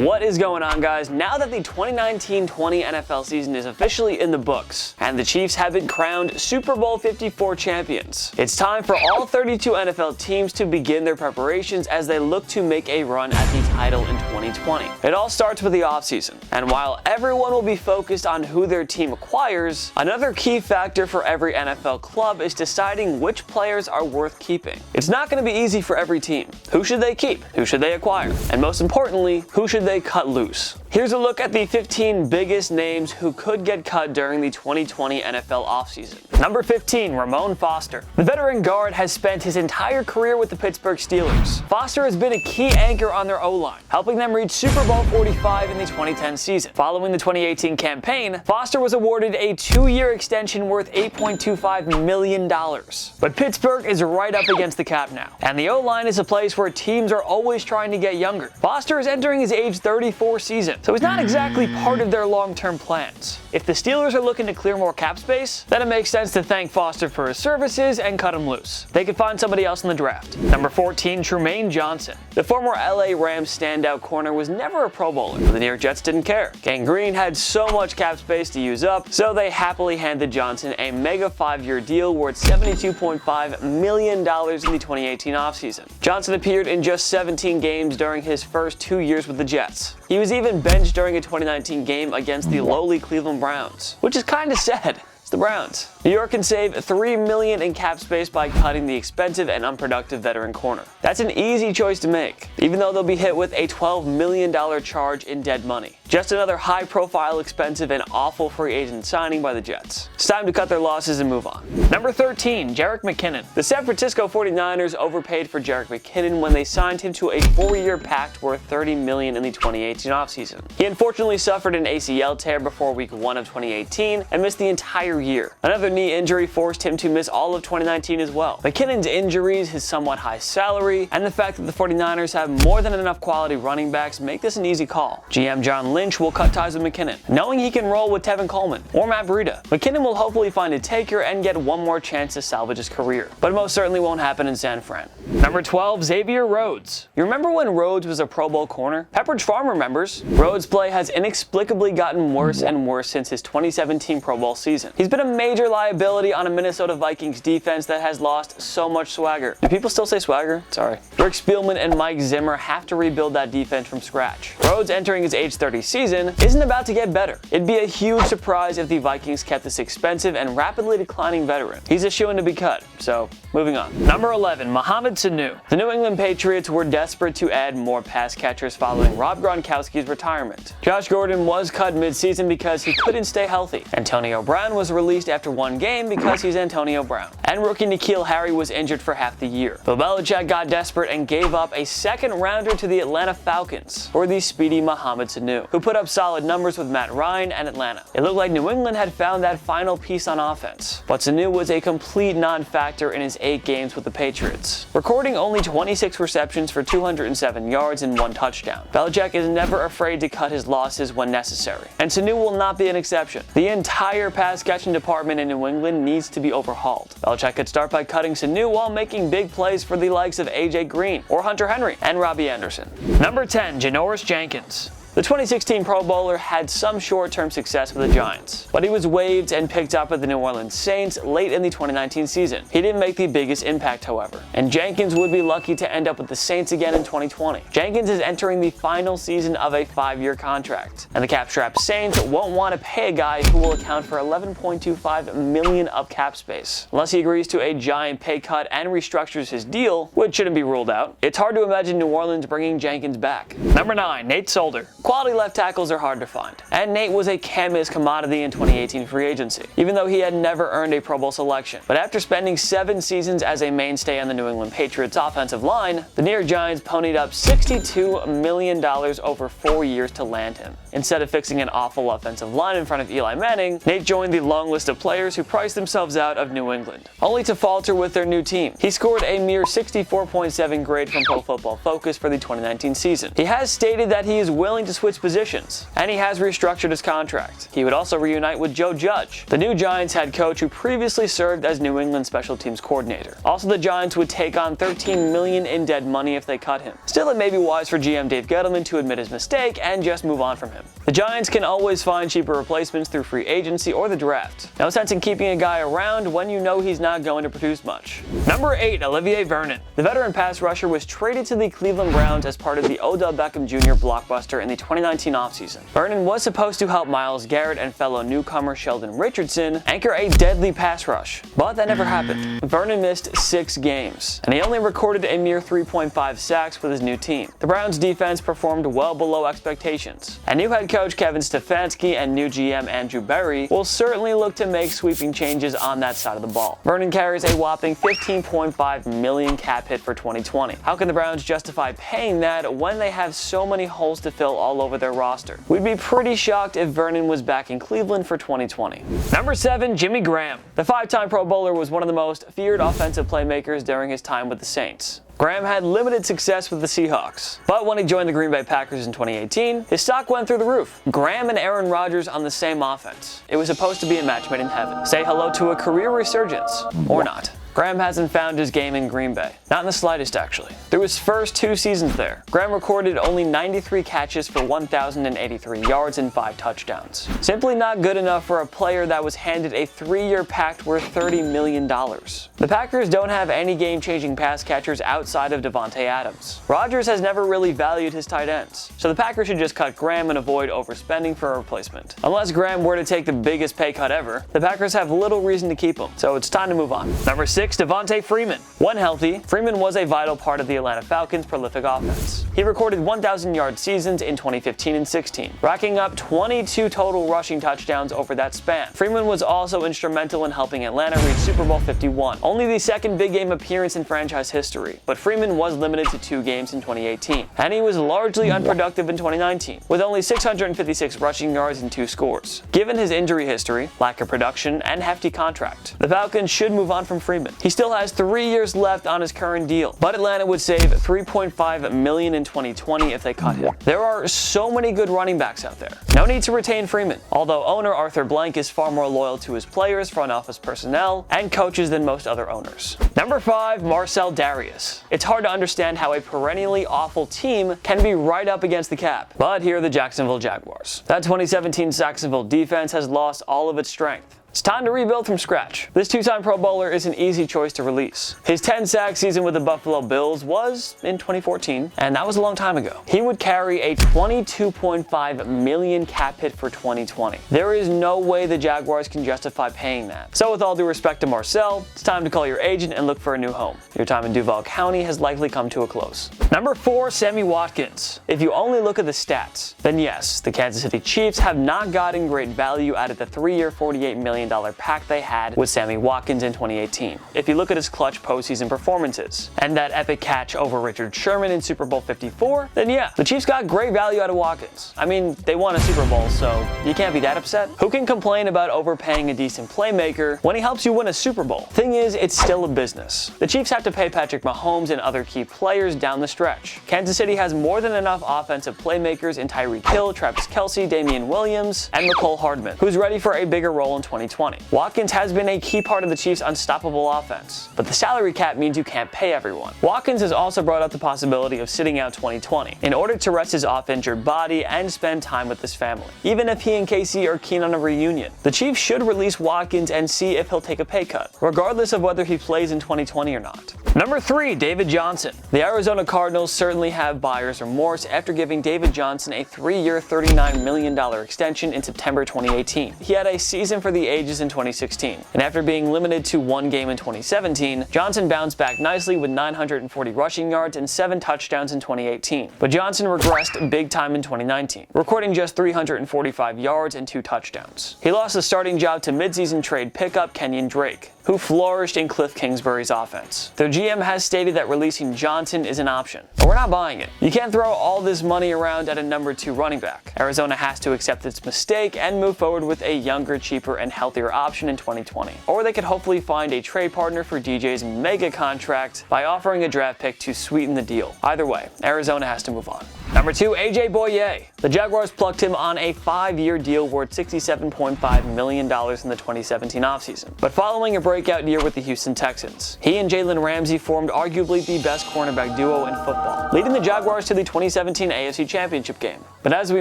What is going on, guys? Now that the 2019-20 NFL season is officially in the books, and the Chiefs have been crowned Super Bowl 54 champions, it's time for all 32 NFL teams to begin their preparations as they look to make a run at the title in 2020. It all starts with the offseason, and while everyone will be focused on who their team acquires, another key factor for every NFL club is deciding which players are worth keeping. It's not going to be easy for every team. Who should they keep? Who should they acquire? And most importantly, who should they cut loose? Here's a look at the 15 biggest names who could get cut during the 2020 NFL offseason. Number 15, Ramon Foster. The veteran guard has spent his entire career with the Pittsburgh Steelers. Foster has been a key anchor on their O-line, helping them reach Super Bowl 45 in the 2010 season. Following the 2018 campaign, Foster was awarded a 2-year extension worth $8.25 million. But Pittsburgh is right up against the cap now, and the O-line is a place where teams are always trying to get younger. Foster is entering his age 34 season, so he's not exactly part of their long-term plans. If the Steelers are looking to clear more cap space, then it makes sense to thank Foster for his services and cut him loose. They could find somebody else in the draft. Number 14, Jermaine Johnson. The former LA Rams standout corner was never a Pro Bowler, but the New York Jets didn't care. Gang Green had so much cap space to use up, so they happily handed Johnson a mega 5-year deal worth $72.5 million in the 2018 offseason. Johnson appeared in just 17 games during his first 2 years with the Jets. He was even benched during a 2019 game against the lowly Cleveland Browns, which is kinda sad. It's the Browns. New York can save $3 million in cap space by cutting the expensive and unproductive veteran corner. That's an easy choice to make, even though they'll be hit with a $12 million charge in dead money. Just another high-profile, expensive, and awful free agent signing by the Jets. It's time to cut their losses and move on. Number 13, Jerick McKinnon. The San Francisco 49ers overpaid for Jerick McKinnon when they signed him to a 4-year pact worth $30 million in the 2018 offseason. He unfortunately suffered an ACL tear before Week 1 of 2018 and missed the entire year. Another knee injury forced him to miss all of 2019 as well. McKinnon's injuries, his somewhat high salary, and the fact that the 49ers have more than enough quality running backs make this an easy call. GM John Lynch will cut ties with McKinnon, knowing he can roll with Tevin Coleman or Matt Breida. McKinnon will hopefully find a taker and get one more chance to salvage his career, but it most certainly won't happen in San Fran. Number 12, Xavier Rhodes. You remember when Rhodes was a Pro Bowl corner? Pepperidge Farm remembers. Rhodes' play has inexplicably gotten worse and worse since his 2017 Pro Bowl season. He's been a major liability on a Minnesota Vikings defense that has lost so much swagger. Do people still say swagger? Sorry. Rick Spielman and Mike Zimmer have to rebuild that defense from scratch. Rhodes entering his age 30 season isn't about to get better. It'd be a huge surprise if the Vikings kept this expensive and rapidly declining veteran. He's a shoo-in to be cut, so moving on. Number 11, Mohamed Sanu. The New England Patriots were desperate to add more pass catchers following Rob Gronkowski's retirement. Josh Gordon was cut mid-season because he couldn't stay healthy. Antonio Brown was released after one game because he's Antonio Brown. And rookie N'Keal Harry was injured for half the year. Bill Belichick got desperate and gave up a second-rounder to the Atlanta Falcons for the speedy Mohamed Sanu, who put up solid numbers with Matt Ryan and Atlanta. It looked like New England had found that final piece on offense, but Sanu was a complete non-factor in his 8 games with the Patriots, recording only 26 receptions for 207 yards and 1 touchdown. Belichick is never afraid to cut his losses when necessary, and Sanu will not be an exception. The entire pass-catching department in New England needs to be overhauled. Belichick could start by cutting Sanu while making big plays for the likes of AJ Green or Hunter Henry and Robbie Anderson. Number 10, Janoris Jenkins. The 2016 Pro Bowler had some short-term success with the Giants, but he was waived and picked up by the New Orleans Saints late in the 2019 season. He didn't make the biggest impact, however, and Jenkins would be lucky to end up with the Saints again in 2020. Jenkins is entering the final season of a 5-year contract, and the cap-strapped Saints won't want to pay a guy who will account for $11.25 million of cap space. Unless he agrees to a giant pay cut and restructures his deal, which shouldn't be ruled out, it's hard to imagine New Orleans bringing Jenkins back. Number 9, Nate Solder. Quality left tackles are hard to find, and Nate was a can't-miss commodity in 2018 free agency, even though he had never earned a Pro Bowl selection. But after spending 7 seasons as a mainstay on the New England Patriots offensive line, the New York Giants ponied up $62 million over 4 years to land him. Instead of fixing an awful offensive line in front of Eli Manning, Nate joined the long list of players who priced themselves out of New England, only to falter with their new team. He scored a mere 64.7 grade from Pro Football Focus for the 2019 season. He has stated that he is willing to to switch positions, and he has restructured his contract. He would also reunite with Joe Judge, the new Giants head coach who previously served as New England special teams coordinator. Also, the Giants would take on $13 million in dead money if they cut him. Still, it may be wise for GM Dave Gettleman to admit his mistake and just move on from him. The Giants can always find cheaper replacements through free agency or the draft. No sense in keeping a guy around when you know he's not going to produce much. Number 8, Olivier Vernon. The veteran pass rusher was traded to the Cleveland Browns as part of the Odell Beckham Jr. blockbuster in the 2019 offseason. Vernon was supposed to help Myles Garrett and fellow newcomer Sheldon Richardson anchor a deadly pass rush, but that never happened. Vernon missed 6 games, and he only recorded a mere 3.5 sacks with his new team. The Browns defense performed well below expectations, and new head coach Kevin Stefanski and new GM Andrew Berry will certainly look to make sweeping changes on that side of the ball. Vernon carries a whopping $15.5 million cap hit for 2020. How can the Browns justify paying that when they have so many holes to fill all over their roster? We'd be pretty shocked if Vernon was back in Cleveland for 2020. Number 7, Jimmy Graham. The 5-time Pro Bowler was one of the most feared offensive playmakers during his time with the Saints. Graham had limited success with the Seahawks, but when he joined the Green Bay Packers in 2018, his stock went through the roof. Graham and Aaron Rodgers on the same offense. It was supposed to be a match made in heaven. Say hello to a career resurgence, or not. Graham hasn't found his game in Green Bay. Not in the slightest, actually. Through his first 2 seasons there, Graham recorded only 93 catches for 1,083 yards and 5 touchdowns. Simply not good enough for a player that was handed a 3-year pact worth $30 million. The Packers don't have any game-changing pass catchers outside of Devonta Adams. Rodgers has never really valued his tight ends, so the Packers should just cut Graham and avoid overspending for a replacement. Unless Graham were to take the biggest pay cut ever, the Packers have little reason to keep him, so it's time to move on. Number 6, Devonta Freeman. When healthy, Freeman was a vital part of the Atlanta Falcons' prolific offense. He recorded 1,000-yard seasons in 2015 and 16, racking up 22 total rushing touchdowns over that span. Freeman was also instrumental in helping Atlanta reach Super Bowl 51, only the second big game appearance in franchise history, but Freeman was limited to 2 games in 2018, and he was largely unproductive in 2019, with only 656 rushing yards and 2 scores. Given his injury history, lack of production, and hefty contract, the Falcons should move on from Freeman. He still has 3 years left on his current deal, but Atlanta would save $3.5 million in 2020 if they cut him. There are so many good running backs out there. No need to retain Freeman, although owner Arthur Blank is far more loyal to his players, front office personnel, and coaches than most other owners. Number 5, Marcel Darius. It's hard to understand how a perennially awful team can be right up against the cap, but here are the Jacksonville Jaguars. That 2017 Jacksonville defense has lost all of its strength. It's time to rebuild from scratch. This 2-time Pro Bowler is an easy choice to release. His 10-sack season with the Buffalo Bills was in 2014, and that was a long time ago. He would carry a $22.5 million cap hit for 2020. There is no way the Jaguars can justify paying that. So with all due respect to Marcel, it's time to call your agent and look for a new home. Your time in Duval County has likely come to a close. Number 4, Sammy Watkins. If you only look at the stats, then yes, the Kansas City Chiefs have not gotten great value out of the 3-year $48 million pact they had with Sammy Watkins in 2018. If you look at his clutch postseason performances and that epic catch over Richard Sherman in Super Bowl 54, then yeah, the Chiefs got great value out of Watkins. I mean, they won a Super Bowl, so you can't be that upset. Who can complain about overpaying a decent playmaker when he helps you win a Super Bowl? Thing is, it's still a business. The Chiefs have to pay Patrick Mahomes and other key players down the stretch. Kansas City has more than enough offensive playmakers in Tyreek Hill, Travis Kelce, Damian Williams, and McCole Hardman, who's ready for a bigger role in 2020. Watkins has been a key part of the Chiefs' unstoppable offense, but the salary cap means you can't pay everyone. Watkins has also brought up the possibility of sitting out 2020 in order to rest his off-injured body and spend time with his family, even if he and KC are keen on a reunion. The Chiefs should release Watkins and see if he'll take a pay cut, regardless of whether he plays in 2020 or not. Number 3, David Johnson. The Arizona Cardinals certainly have buyer's remorse after giving David Johnson a 3-year $39 million extension in September 2018. He had a season for the ages in 2016, and after being limited to 1 game in 2017, Johnson bounced back nicely with 940 rushing yards and 7 touchdowns in 2018. But Johnson regressed big time in 2019, recording just 345 yards and 2 touchdowns. He lost the starting job to midseason trade pickup Kenyon Drake, who flourished in Cliff Kingsbury's offense. The GM has stated that releasing Johnson is an option, but we're not buying it. You can't throw all this money around at a number 2 running back. Arizona has to accept its mistake and move forward with a younger, cheaper, and healthier option in 2020. Or they could hopefully find a trade partner for DJ's mega contract by offering a draft pick to sweeten the deal. Either way, Arizona has to move on. Number 2, A.J. Boye. The Jaguars plucked him on a 5-year deal worth $67.5 million in the 2017 offseason. But following a breakout year with the Houston Texans, he and Jalen Ramsey formed arguably the best cornerback duo in football, leading the Jaguars to the 2017 AFC Championship game. But as we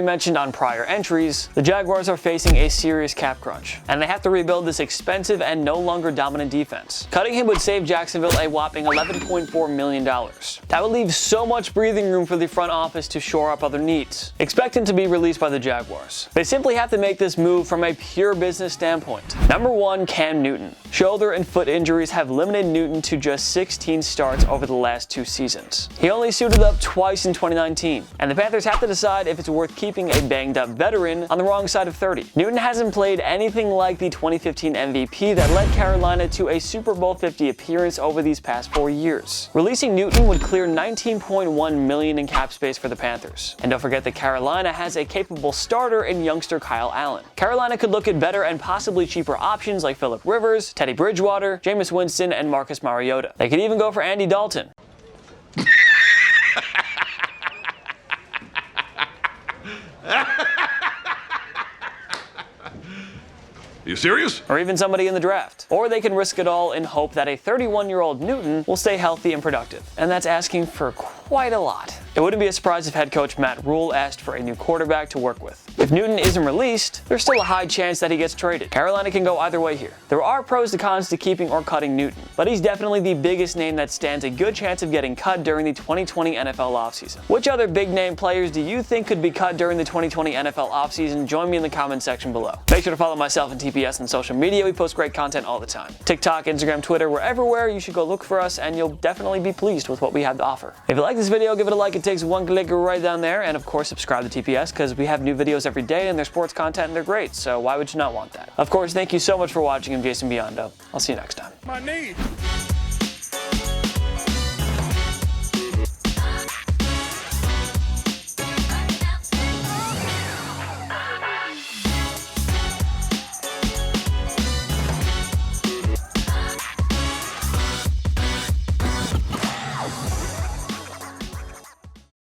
mentioned on prior entries, the Jaguars are facing a serious cap crunch, and they have to rebuild this expensive and no longer dominant defense. Cutting him would save Jacksonville a whopping $11.4 million. That would leave so much breathing room for the front office to shore up other needs. Expect him to be released by the Jaguars. They simply have to make this move from a pure business standpoint. Number 1, Cam Newton. Shoulder and foot injuries have limited Newton to just 16 starts over the last 2 seasons. He only suited up twice in 2019, and the Panthers have to decide if it's worth keeping a banged-up veteran on the wrong side of 30. Newton hasn't played anything like the 2015 MVP that led Carolina to a Super Bowl 50 appearance over these past 4 years. Releasing Newton would clear $19.1 million in cap space for the Panthers. And don't forget that Carolina has a capable starter in youngster Kyle Allen. Carolina could look at better and possibly cheaper options like Phillip Rivers, Teddy Bridgewater, Jameis Winston, and Marcus Mariota. They could even go for Andy Dalton. You serious? Or even somebody in the draft. Or they can risk it all in hope that a 31-year-old Newton will stay healthy and productive. And that's asking for quite a lot. It wouldn't be a surprise if head coach Matt Rule asked for a new quarterback to work with. If Newton isn't released, there's still a high chance that he gets traded. Carolina can go either way here. There are pros and cons to keeping or cutting Newton, but he's definitely the biggest name that stands a good chance of getting cut during the 2020 NFL offseason. Which other big-name players do you think could be cut during the 2020 NFL offseason? Join me in the comments section below. Make sure to follow myself and TPS on social media. We post great content all the time. TikTok, Instagram, Twitter, we're everywhere. You should go look for us, and you'll definitely be pleased with what we have to offer. If you like this video, give it a like. It takes one click right down there, and of course subscribe to TPS because we have new videos every day and they're sports content and they're great, so why would you not want that? Of course, thank you so much for watching. I'm Jason Biondo. I'll see you next time. My knee.